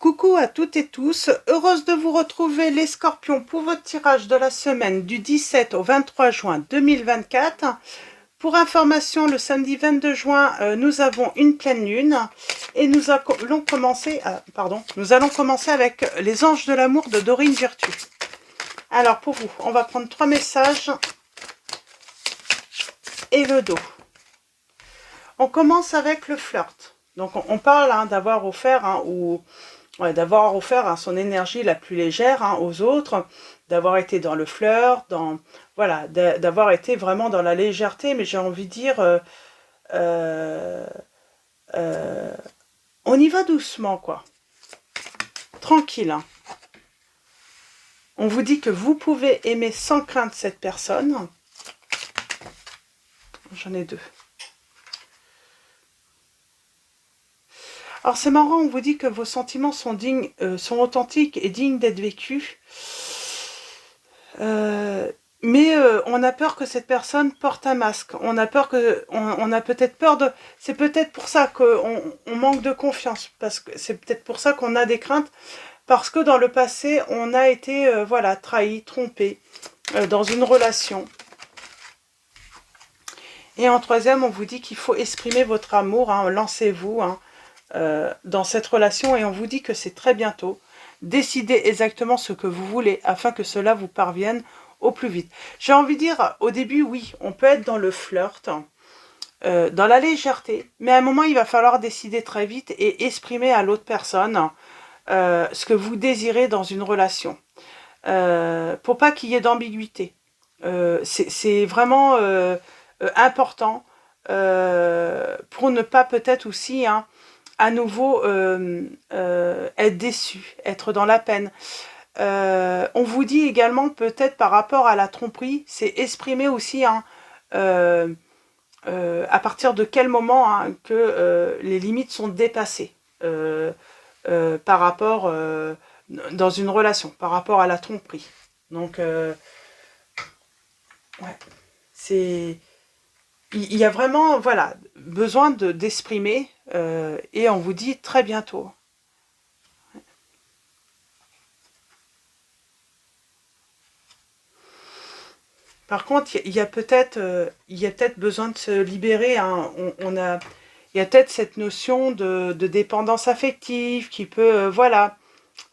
Coucou à toutes et tous, heureuse de vous retrouver les scorpions pour votre tirage de la semaine du 17 au 23 juin 2024. Pour information, le samedi 22 juin, nous avons une pleine lune et nous allons commencer avec les anges de l'amour de Dorine Virtue. Alors pour vous, on va prendre 3 messages et le dos. On commence avec le flirt. Donc on parle d'avoir offert d'avoir offert son énergie la plus légère aux autres, d'avoir été dans le flirt, d'avoir été vraiment dans la légèreté, mais j'ai envie de dire, on y va doucement, quoi. Tranquille. On vous dit que vous pouvez aimer sans crainte cette personne. J'en ai 2. Alors c'est marrant, on vous dit que vos sentiments sont dignes, sont authentiques et dignes d'être vécus. Mais on a peur que cette personne porte un masque. On a peur on a peut-être peur de. C'est peut-être pour ça qu'on manque de confiance, parce que c'est peut-être pour ça qu'on a des craintes, parce que dans le passé on a été trahi, trompé dans une relation. Et en troisième, on vous dit qu'il faut exprimer votre amour. Lancez-vous. Dans cette relation, et on vous dit que c'est très bientôt. Décidez exactement ce que vous voulez afin que cela vous parvienne au plus vite. J'ai envie de dire, au début, oui, on peut être dans le flirt, dans la légèreté, mais à un moment, il va falloir décider très vite et exprimer à l'autre personne ce que vous désirez dans une relation, pour pas qu'il y ait d'ambiguïté. C'est vraiment important pour ne pas peut-être aussi à nouveau être déçu, être dans la peine. On vous dit également peut-être par rapport à la tromperie, c'est exprimer aussi à partir de quel moment que les limites sont dépassées par rapport dans une relation, par rapport à la tromperie. Donc c'est il y a vraiment besoin d'exprimer et on vous dit très bientôt. Par contre, il y a peut-être besoin de se libérer. Il y a peut-être cette notion de dépendance affective qui peut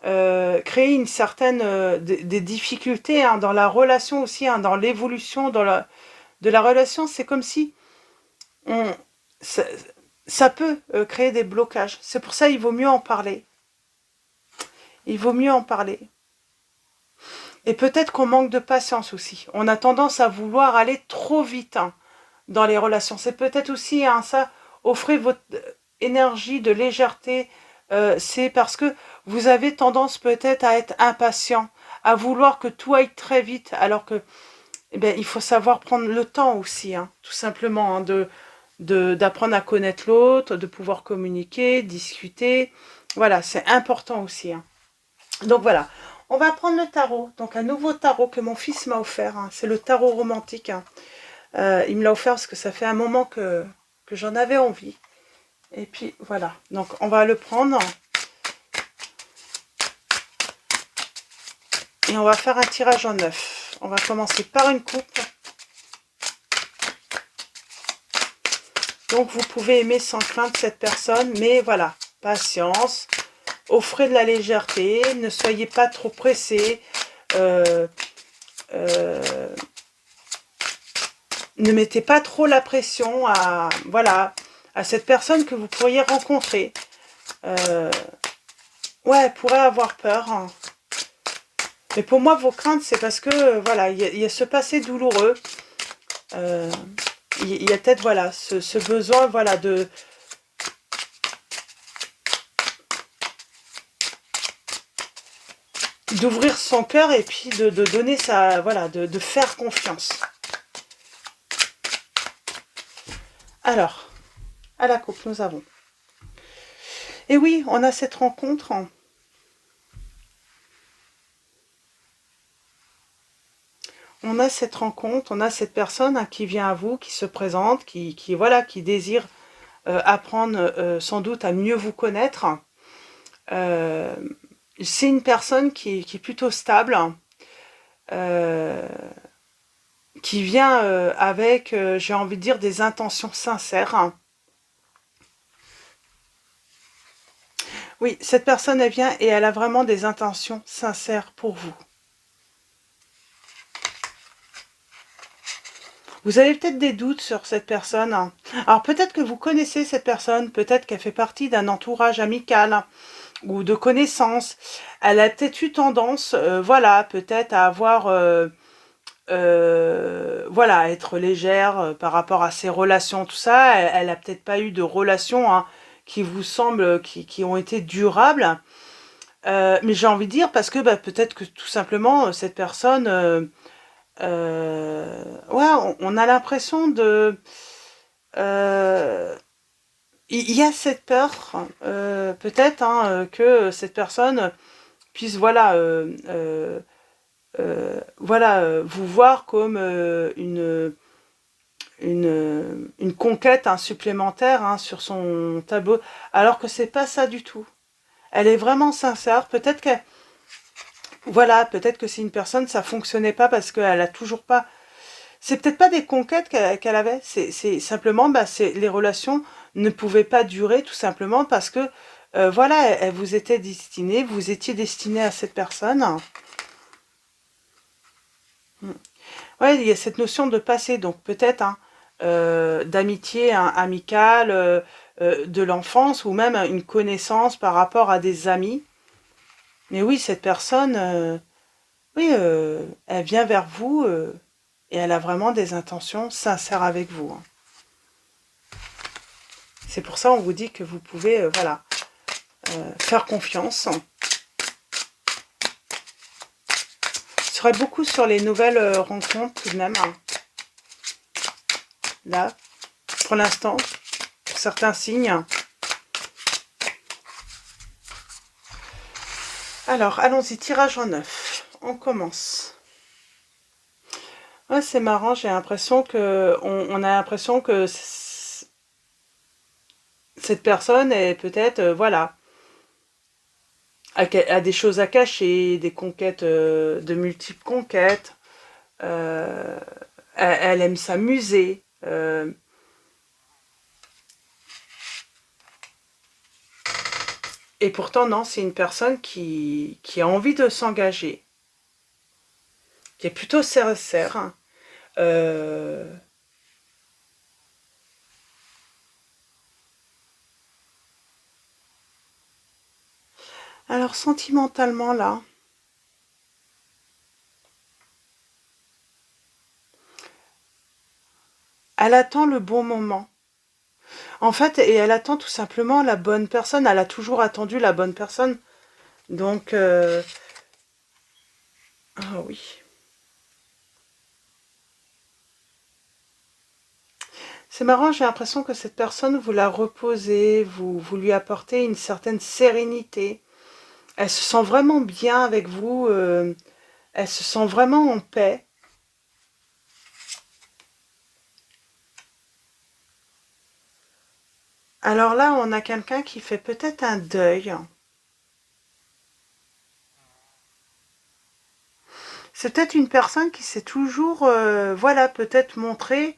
créer une certaine des difficultés dans la relation aussi, dans l'évolution de la relation. C'est comme si ça peut créer des blocages. C'est pour ça qu'il vaut mieux en parler. Il vaut mieux en parler. Et peut-être qu'on manque de patience aussi. On a tendance à vouloir aller trop vite dans les relations. C'est peut-être aussi ça. Offrez votre énergie de légèreté. C'est parce que vous avez tendance peut-être à être impatient, à vouloir que tout aille très vite, alors que il faut savoir prendre le temps aussi, tout simplement, d'apprendre à connaître l'autre, de pouvoir communiquer, discuter. Voilà, c'est important aussi. Donc voilà, on va prendre le tarot. Donc un nouveau tarot que mon fils m'a offert. C'est le tarot romantique. Il me l'a offert parce que ça fait un moment que j'en avais envie. Et puis voilà, donc on va le prendre. Et on va faire un tirage en 9. On va commencer par une coupe. Donc vous pouvez aimer sans crainte cette personne, mais voilà, patience, offrez de la légèreté, ne soyez pas trop pressés, ne mettez pas trop la pression à cette personne que vous pourriez rencontrer. Elle pourrait avoir peur. Mais pour moi, vos craintes, c'est parce que il y a ce passé douloureux. Il y a peut-être ce besoin d'ouvrir son cœur et puis de donner de faire confiance. Alors, à la coupe, nous avons. Et oui, on a cette rencontre. On a cette rencontre, on a cette personne qui vient à vous, qui se présente, qui désire apprendre sans doute à mieux vous connaître. Euh, c'est une personne qui est plutôt stable, euh, qui vient avec, j'ai envie de dire, des intentions sincères. Oui, cette personne, elle vient et elle a vraiment des intentions sincères pour vous. Vous avez peut-être des doutes sur cette personne. Alors peut-être que vous connaissez cette personne, peut-être qu'elle fait partie d'un entourage amical ou de connaissances. Elle a peut-être eu tendance, voilà, peut-être à avoir, voilà, à être légère par rapport à ses relations, tout ça. Elle a peut-être pas eu de relations hein, qui vous semblent, qui ont été durables. Mais j'ai envie de dire parce que bah, peut-être que tout simplement cette personne, ouais, on a l'impression de, euh, il y a cette peur, peut-être hein, que cette personne puisse voilà, voilà, vous voir comme une conquête hein, supplémentaire hein, sur son tableau, alors que c'est pas ça du tout. Elle est vraiment sincère. Peut-être que voilà, peut-être que c'est une personne, ça fonctionnait pas parce qu'elle a toujours pas. C'est peut-être pas des conquêtes qu'elle avait. C'est simplement, bah, les relations ne pouvaient pas durer tout simplement parce que voilà, elle vous était destinée, vous étiez destiné à cette personne. Mm. Ouais, il y a cette notion de passé, donc peut-être hein, d'amitié hein, amicale, de l'enfance ou même une connaissance par rapport à des amis. Mais oui, cette personne, oui, elle vient vers vous et elle a vraiment des intentions sincères avec vous. Hein. C'est pour ça on vous dit que vous pouvez, voilà, faire confiance. Je serai beaucoup sur les nouvelles rencontres tout de même. Hein. Là, pour l'instant, pour certains signes. Alors, allons-y, tirage en 9. On commence. Ouais, c'est marrant, j'ai l'impression que on a l'impression que cette personne est peut-être, voilà, a des choses à cacher, des conquêtes, de multiples conquêtes. Euh, elle aime s'amuser. Et pourtant, non, c'est une personne qui a envie de s'engager, qui est plutôt sincère. Hein. Euh, alors, sentimentalement, là, elle attend le bon moment. En fait, et elle attend tout simplement la bonne personne. Elle a toujours attendu la bonne personne. Donc, ah oui. C'est marrant, j'ai l'impression que cette personne, vous la reposez, vous lui apportez une certaine sérénité. Elle se sent vraiment bien avec vous, elle se sent vraiment en paix. Alors là, on a quelqu'un qui fait peut-être un deuil. C'est peut-être une personne qui s'est toujours, voilà, peut-être montrée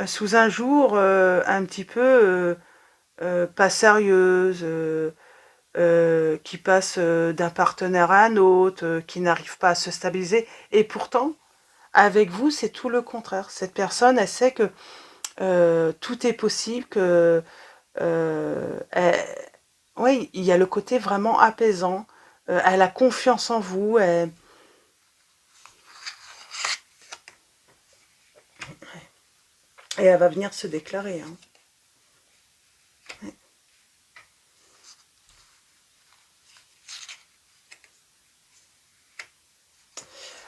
sous un jour un petit peu pas sérieuse, qui passe d'un partenaire à un autre, qui n'arrive pas à se stabiliser. Et pourtant, avec vous, c'est tout le contraire. Cette personne, elle sait que tout est possible, que oui, il y a le côté vraiment apaisant. Elle a confiance en vous. Et elle va venir se déclarer. Hein.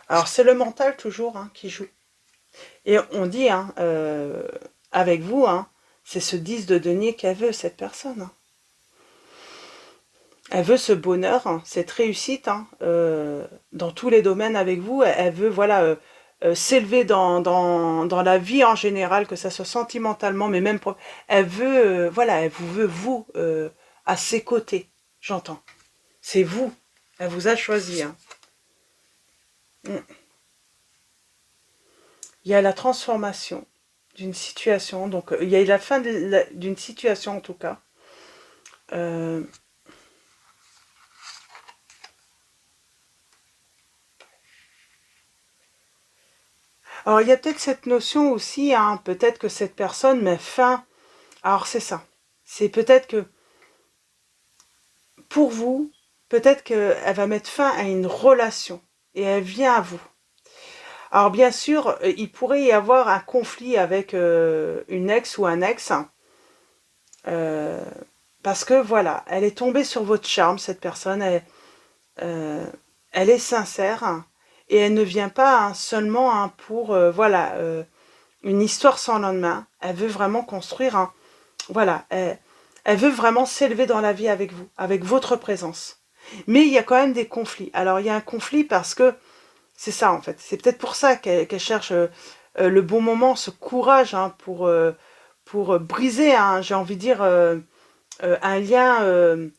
Alors c'est le mental toujours hein, qui joue. Et on dit, hein, avec vous, hein, c'est ce 10 de denier qu'elle veut, cette personne. Hein. Elle veut ce bonheur, hein, cette réussite hein, dans tous les domaines avec vous. Elle veut voilà, s'élever dans la vie en général, que ça soit sentimentalement, mais même... elle veut, voilà, elle vous veut, vous, à ses côtés, j'entends. C'est vous. Elle vous a choisi. Hein. Il y a la transformation d'une situation. Donc, il y a la fin d'une situation, en tout cas. Alors, il y a peut-être cette notion aussi, hein, peut-être que cette personne met fin... Alors, c'est ça. C'est peut-être que, pour vous, peut-être qu'elle va mettre fin à une relation. Et elle vient à vous. Alors, bien sûr, il pourrait y avoir un conflit avec une ex ou un ex. Euh, parce que, voilà, elle est tombée sur votre charme, cette personne. Elle est sincère. Et elle ne vient pas seulement pour, voilà... une histoire sans lendemain. Elle veut vraiment construire un... Voilà, elle veut vraiment s'élever dans la vie avec vous, avec votre présence. Mais il y a quand même des conflits. Alors, il y a un conflit parce que c'est ça, en fait. C'est peut-être pour ça qu'elle cherche le bon moment, ce courage pour briser, hein, j'ai envie de dire, un lien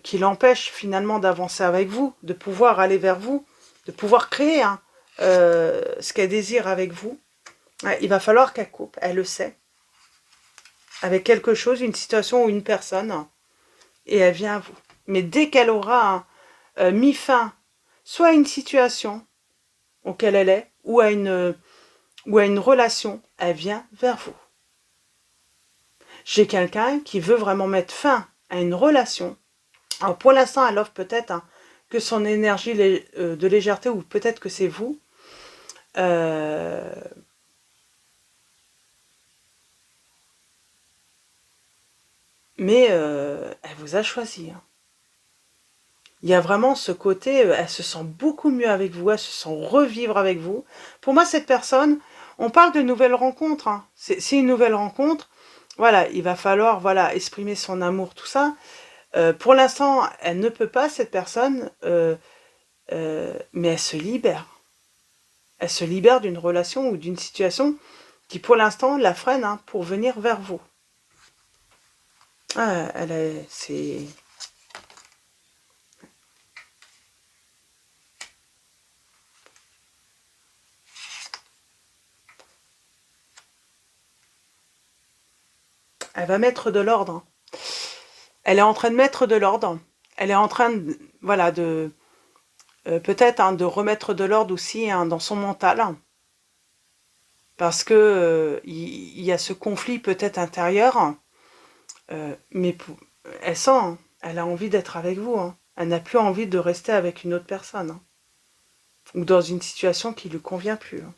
qui l'empêche finalement d'avancer avec vous, de pouvoir aller vers vous, de pouvoir créer hein, ce qu'elle désire avec vous. Ouais, il va falloir qu'elle coupe, elle le sait, avec quelque chose, une situation ou une personne, et elle vient à vous. Mais dès qu'elle aura mis fin, soit à une situation auquel elle est, ou à une relation, elle vient vers vous. J'ai quelqu'un qui veut vraiment mettre fin à une relation. Alors pour l'instant, elle offre peut-être hein, que son énergie de légèreté, ou peut-être que c'est vous. Mais elle vous a choisi. Hein. Il y a vraiment ce côté, elle se sent beaucoup mieux avec vous, elle se sent revivre avec vous. Pour moi, cette personne, on parle de nouvelles rencontres. Hein. C'est une nouvelle rencontre. Voilà, il va falloir voilà exprimer son amour, tout ça. Pour l'instant, elle ne peut pas, cette personne, mais elle se libère. Elle se libère d'une relation ou d'une situation qui, pour l'instant, la freine hein, pour venir vers vous. Ah, c'est... Elle va mettre de l'ordre. Hein. Elle est en train de mettre de l'ordre. Elle est en train de, voilà, de peut-être hein, de remettre de l'ordre aussi hein, dans son mental. Parce que il y a ce conflit peut-être intérieur. Mais elle sent, hein, elle a envie d'être avec vous. Hein. Elle n'a plus envie de rester avec une autre personne. Hein. Ou dans une situation qui lui convient plus. Hein.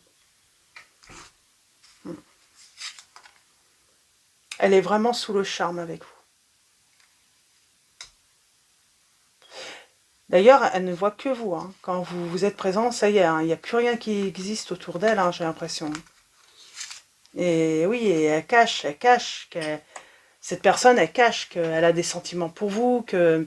Elle est vraiment sous le charme avec vous. D'ailleurs, elle ne voit que vous. Hein. Quand vous êtes présent, ça y est, hein, il n'y a plus rien qui existe autour d'elle, hein, j'ai l'impression. Et oui, et elle cache, cette personne, elle cache qu'elle a des sentiments pour vous, que...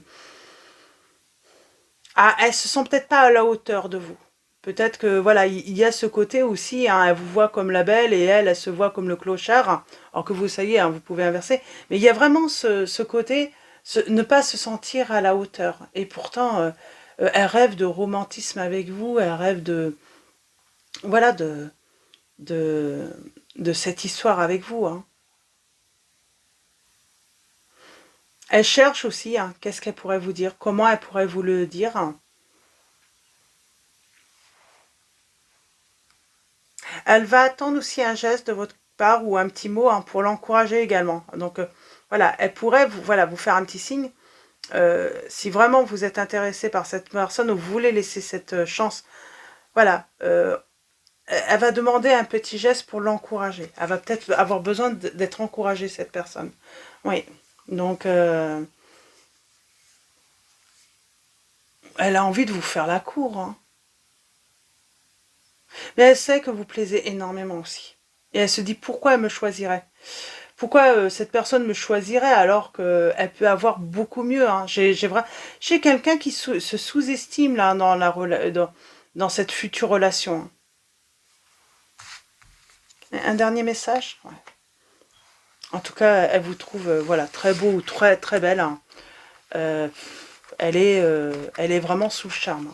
Ah, elle se sent peut-être pas à la hauteur de vous. Peut-être que, voilà, il y a ce côté aussi, hein, elle vous voit comme la belle et elle se voit comme le clochard, alors que vous, ça y est, hein, vous pouvez inverser. Mais il y a vraiment ce côté, ne pas se sentir à la hauteur. Et pourtant, elle rêve de romantisme avec vous, elle rêve de... Voilà, de, de cette histoire avec vous. Hein. Elle cherche aussi, hein, qu'est-ce qu'elle pourrait vous dire, comment elle pourrait vous le dire. Hein. Elle va attendre aussi un geste de votre part ou un petit mot hein, pour l'encourager également. Donc voilà, elle pourrait vous faire un petit signe. Si vraiment vous êtes intéressé par cette personne ou vous voulez laisser cette chance, voilà, elle va demander un petit geste pour l'encourager. Elle va peut-être avoir besoin d'être encouragée, cette personne. Oui, donc elle a envie de vous faire la cour. Hein. Mais elle sait que vous plaisez énormément aussi. Et elle se dit pourquoi elle me choisirait. Pourquoi cette personne me choisirait alors qu'elle peut avoir beaucoup mieux. Hein. J'ai quelqu'un qui se sous-estime là dans cette future relation. Un dernier message ouais. En tout cas, elle vous trouve voilà, très beau ou très, très belle. Hein. elle est vraiment sous le charme.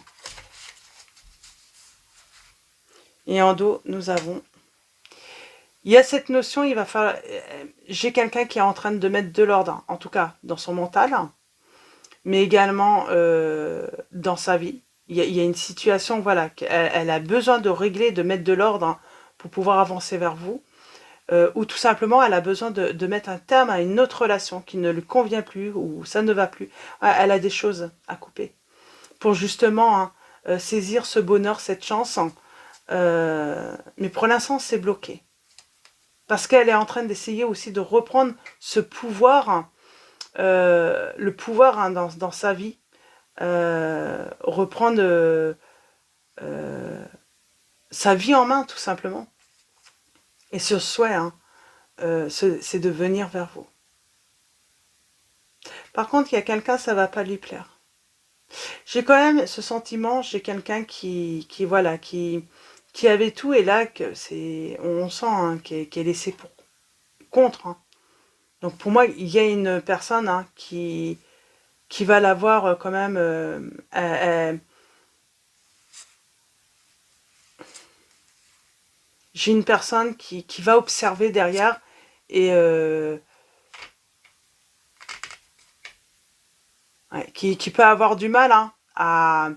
Et en dos, nous avons... Il y a cette notion, il va falloir... J'ai quelqu'un qui est en train de mettre de l'ordre, en tout cas dans son mental, mais également dans sa vie. Il y a une situation, voilà, elle a besoin de régler, de mettre de l'ordre pour pouvoir avancer vers vous. Ou tout simplement, elle a besoin de mettre un terme à une autre relation qui ne lui convient plus, ou ça ne va plus. Elle a des choses à couper. Pour justement saisir ce bonheur, cette chance. Mais pour l'instant, c'est bloqué. Parce qu'elle est en train d'essayer aussi de reprendre ce pouvoir, le pouvoir dans sa vie. Reprendre sa vie en main, tout simplement. Et ce souhait, c'est de venir vers vous. Par contre, il y a quelqu'un, ça va pas lui plaire. J'ai quand même ce sentiment, j'ai quelqu'un qui avait tout, et là, on sent qu'elle est laissée contre. Donc pour moi, il y a une personne qui va l'avoir quand même... j'ai une personne qui va observer derrière et qui peut avoir du mal à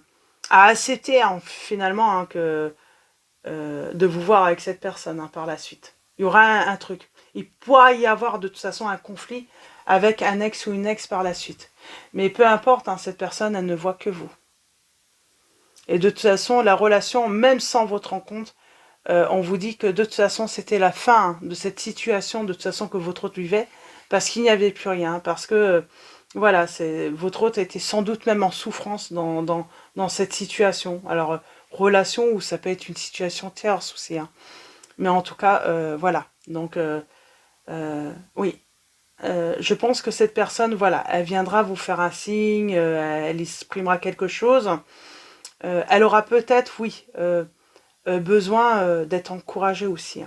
accepter finalement de vous voir avec cette personne par la suite. Il y aura un truc. Il pourra y avoir de toute façon un conflit avec un ex ou une ex par la suite. Mais peu importe, cette personne, elle ne voit que vous. Et de toute façon, la relation, même sans votre rencontre, on vous dit que de toute façon, c'était la fin de cette situation, de toute façon, que votre hôte vivait, parce qu'il n'y avait plus rien, parce que, voilà, votre hôte était sans doute même en souffrance dans cette situation. Alors, relation, ou ça peut être une situation tierce aussi, mais en tout cas, voilà. Donc, oui. Je pense que cette personne, voilà, elle viendra vous faire un signe, elle exprimera quelque chose. Elle aura peut-être, oui, besoin d'être encouragée aussi,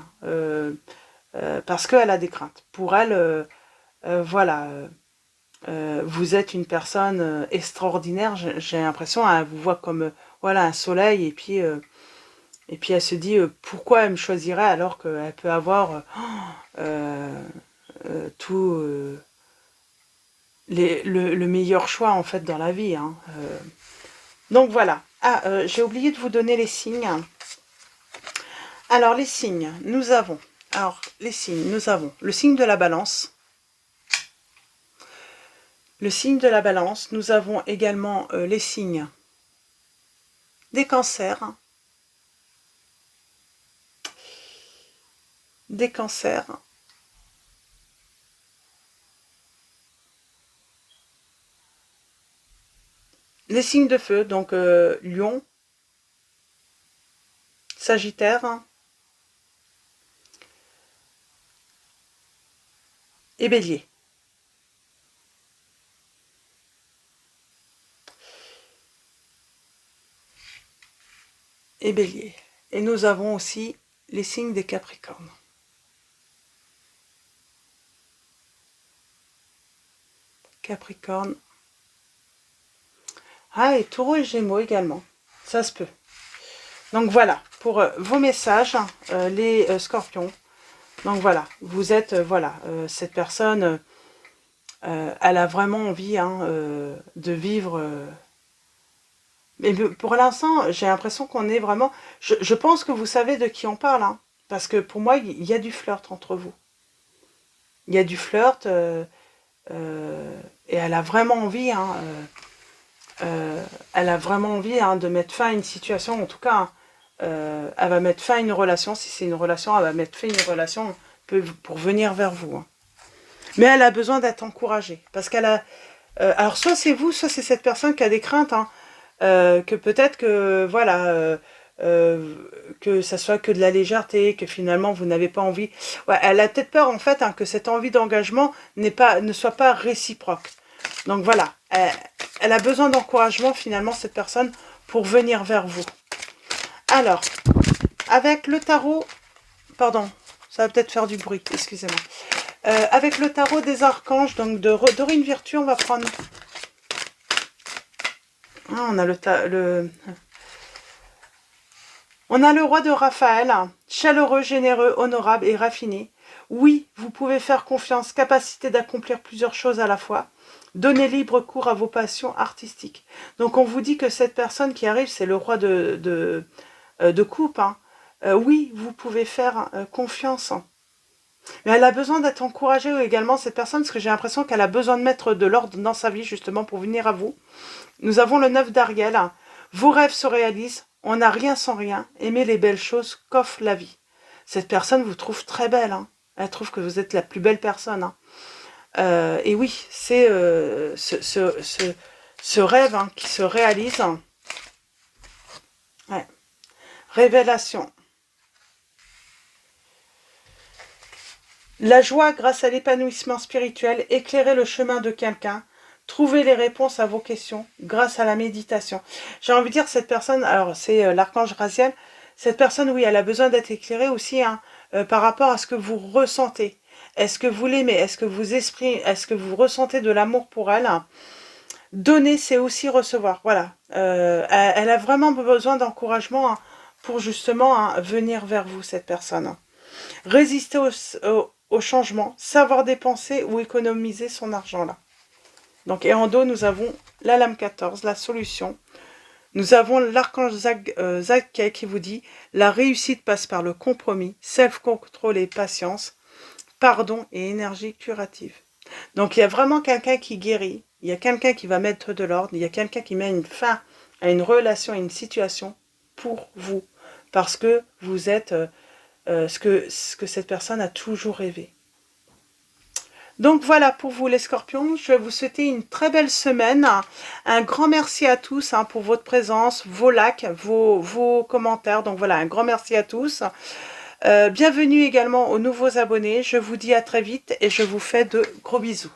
parce qu'elle a des craintes. Pour elle, voilà, vous êtes une personne extraordinaire. J'ai l'impression, elle vous voit comme voilà, un soleil, et puis elle se dit pourquoi elle me choisirait alors qu'elle peut avoir tout le meilleur choix en fait dans la vie. Donc voilà. J'ai oublié de vous donner les signes. Alors les signes, nous avons le signe de la Balance. Le signe de la Balance, nous avons également les signes des Cancers. Des Cancers. Les signes de feu, donc Lion, Sagittaire et Bélier. Et nous avons aussi les signes des Capricornes. Capricorne. Et Taureau et Gémeaux également. Ça se peut. Donc voilà, pour vos messages, les Scorpions. Donc voilà, vous êtes, cette personne, elle a vraiment envie de vivre... mais pour l'instant, j'ai l'impression qu'on est vraiment... Je pense que vous savez de qui on parle, parce que pour moi, il y a du flirt entre vous. Il y a du flirt, et elle a vraiment envie, de mettre fin à une situation, en tout cas, elle va mettre fin à une relation. Si c'est une relation, elle va mettre fin à une relation pour venir vers vous. Mais elle a besoin d'être encouragée, parce qu'elle a... alors soit c'est vous, soit c'est cette personne qui a des craintes, que peut-être que, voilà, que ça soit que de la légèreté, que finalement vous n'avez pas envie... Ouais, elle a peut-être peur en fait que cette envie d'engagement ne soit pas réciproque. Donc voilà, elle a besoin d'encouragement finalement, cette personne, pour venir vers vous. Alors, avec le tarot... Pardon, ça va peut-être faire du bruit, excusez-moi. Avec le tarot des archanges, donc de Dorine Virtue, on va prendre Ah, on a le roi de Raphaël, chaleureux, généreux, honorable et raffiné. Oui, vous pouvez faire confiance, capacité d'accomplir plusieurs choses à la fois. Donnez libre cours à vos passions artistiques. Donc on vous dit que cette personne qui arrive, c'est le roi de coupe. Hein. Oui, vous pouvez faire confiance. Mais elle a besoin d'être encouragée également, cette personne, parce que j'ai l'impression qu'elle a besoin de mettre de l'ordre dans sa vie, justement, pour venir à vous. Nous avons le 9 d'Ariel. Vos rêves se réalisent. On n'a rien sans rien. Aimez les belles choses qu'offre la vie. Cette personne vous trouve très belle. Hein. Elle trouve que vous êtes la plus belle personne. Hein. Et oui, c'est ce rêve hein, qui se réalise. Ouais. Révélation. La joie grâce à l'épanouissement spirituel, éclairer le chemin de quelqu'un, trouver les réponses à vos questions grâce à la méditation. J'ai envie de dire, cette personne, alors c'est l'archange Raziel, cette personne, oui, elle a besoin d'être éclairée aussi hein, par rapport à ce que vous ressentez. Est-ce que vous l'aimez? Est-ce que vous ressentez de l'amour pour elle? Donner, c'est aussi recevoir. Voilà. Elle a vraiment besoin d'encouragement hein, pour justement hein, venir vers vous, cette personne. Résister au changement, savoir dépenser ou économiser son argent là. Donc, et en dos, nous avons la lame 14, la solution. Nous avons l'archange Zadkiel qui vous dit « La réussite passe par le compromis, self-control et patience, pardon et énergie curative. » Donc, il y a vraiment quelqu'un qui guérit, il y a quelqu'un qui va mettre de l'ordre, il y a quelqu'un qui met une fin à une relation, à une situation pour vous. Parce que vous êtes ce que cette personne a toujours rêvé. Donc voilà pour vous les scorpions, je vais vous souhaiter une très belle semaine. Un grand merci à tous hein, pour votre présence, vos likes, vos commentaires. Donc voilà, un grand merci à tous. Bienvenue également aux nouveaux abonnés. Je vous dis à très vite et je vous fais de gros bisous.